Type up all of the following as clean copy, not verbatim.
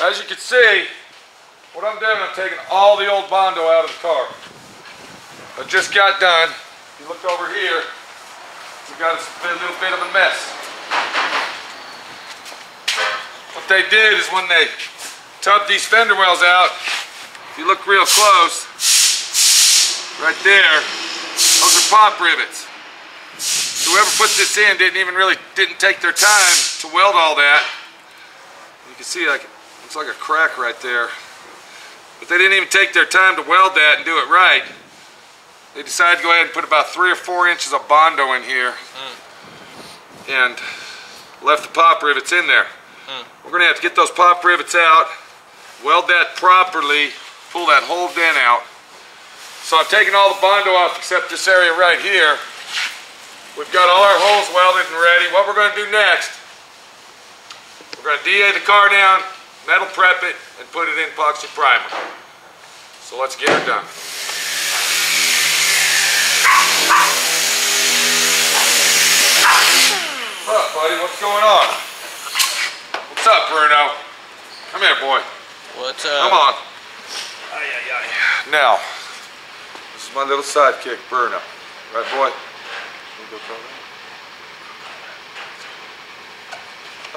As you can see, what I'm doing, I'm taking all the old Bondo out of the car. I just got done. If you look over here, we've got a little bit of a mess. What they did is when they tubbed these fender wells out, if you look real close, right there, those are pop rivets. So whoever put this in didn't take their time to weld all that. You can see like looks like a crack right there. But they didn't even take their time to weld that and do it right. They decided to go ahead and put about 3 or 4 inches of Bondo in here and left the pop rivets in there. We're going to have to get those pop rivets out, weld that properly, pull that whole dent out. So I've taken all the Bondo off except this area right here. We've got all our holes welded and ready. What we're going to do next, we're going to DA the car down, metal prep it, and put it in epoxy primer. So let's get her done. What's up, buddy? What's going on? What's up, Bruno? Come here, boy. What's up? Come on. Now, this is my little sidekick, Bruno. Right, boy?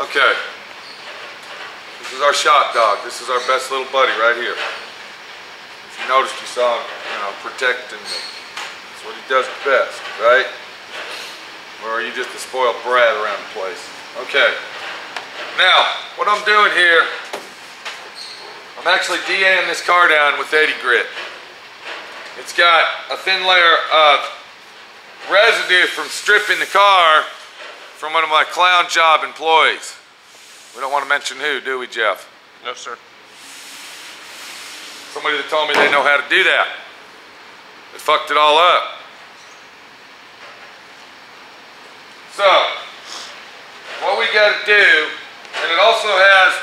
Okay. This is our shop dog. This is our best little buddy right here. If you noticed, you saw him, protecting me. That's what he does best, right? Or are you just a spoiled brat around the place? Okay. Now, what I'm doing here, I'm actually DAing this car down with 80 grit. It's got a thin layer of residue from stripping the car from one of my clown job employees. We don't want to mention who, do we, Jeff? No, sir. Somebody that told me they know how to do that. They fucked it all up. So, what we got to do, and it also has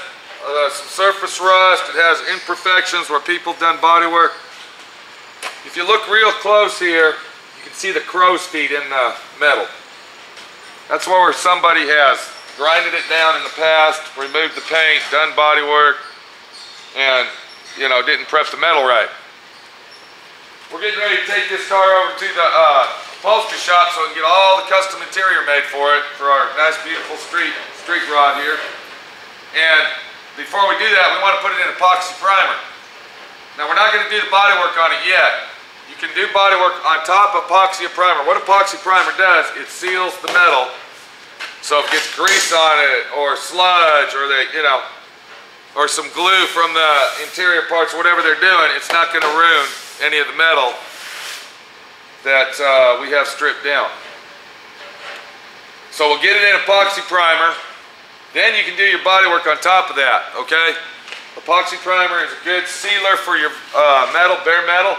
some surface rust, it has imperfections where people done body work. If you look real close here, you can see the crow's feet in the metal. That's where somebody has grinded it down in the past, removed the paint, done body work, and didn't prep the metal right. We're getting ready to take this car over to the upholstery shop so we can get all the custom interior made for it, for our nice beautiful street rod here. And before we do that, we want to put it in epoxy primer. Now we're not going to do the body work on it yet. You can do body work on top of epoxy primer. What epoxy primer does, it seals the metal. So if it gets grease on it, or sludge, or or some glue from the interior parts, whatever they're doing, it's not going to ruin any of the metal that we have stripped down. So we'll get it in epoxy primer. Then you can do your body work on top of that, okay? Epoxy primer is a good sealer for your bare metal,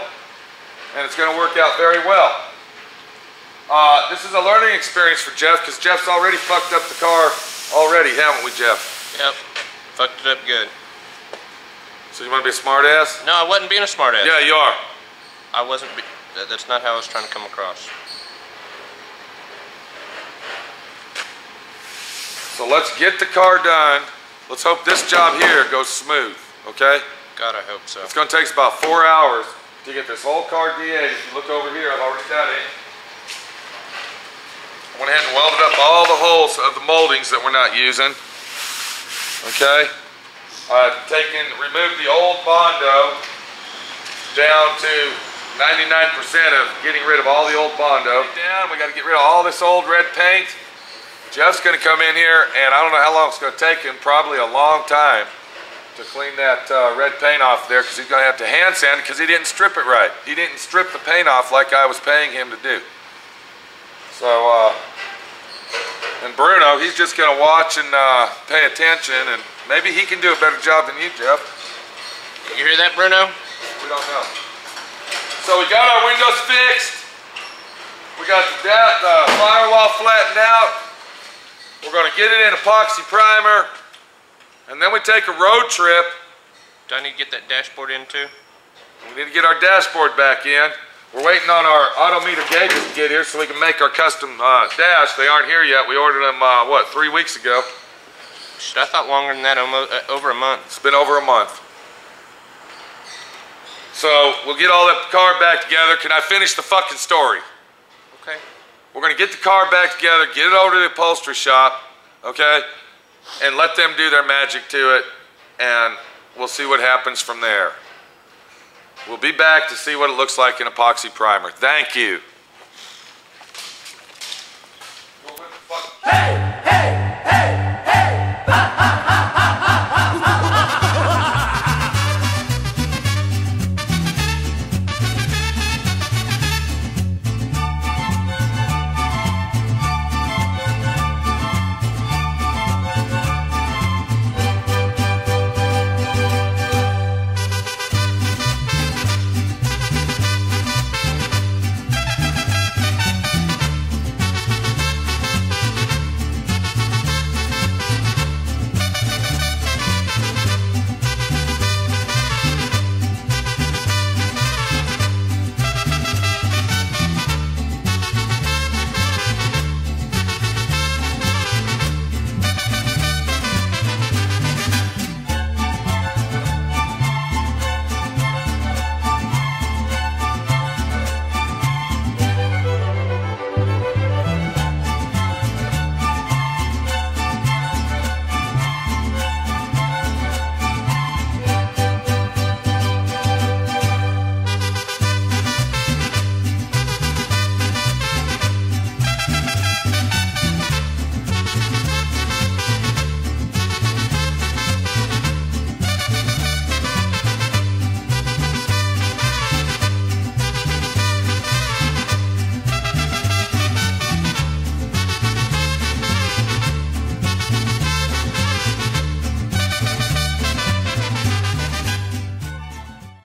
and it's going to work out very well. This is a learning experience for Jeff, because Jeff's already fucked up the car already, haven't we, Jeff? Yep, fucked it up good. So you want to be a smart ass? No, I wasn't being a smart ass. Yeah, you are. I wasn't, that's not how I was trying to come across. So let's get the car done. Let's hope this job here goes smooth, okay? God, I hope so. It's going to take us about 4 hours to get this whole car DA'd. If you look over here, I've already got it. I went ahead and welded up all the holes of the moldings that we're not using, okay? I've removed the old Bondo down to 99% of getting rid of all the old Bondo. We got to get rid of all this old red paint. Jeff's going to come in here, and I don't know how long it's going to take him, probably a long time, to clean that red paint off there, because he's going to have to hand sand it because he didn't strip it right. He didn't strip the paint off like I was paying him to do. So, and Bruno, he's just going to watch and pay attention, and maybe he can do a better job than you, Jeff. You hear that, Bruno? We don't know. So we got our windows fixed. We got the firewall flattened out. We're going to get it in epoxy primer, and then we take a road trip. Do I need to get that dashboard in too? We need to get our dashboard back in. We're waiting on our odometer gauges to get here so we can make our custom dash. They aren't here yet. We ordered them, 3 weeks ago. Shit, I thought longer than that, almost over a month. It's been over a month. So we'll get all that car back together. Can I finish the fucking story? Okay. We're gonna get the car back together, get it over to the upholstery shop, okay? And let them do their magic to it, and we'll see what happens from there. We'll be back to see what it looks like in epoxy primer. Thank you.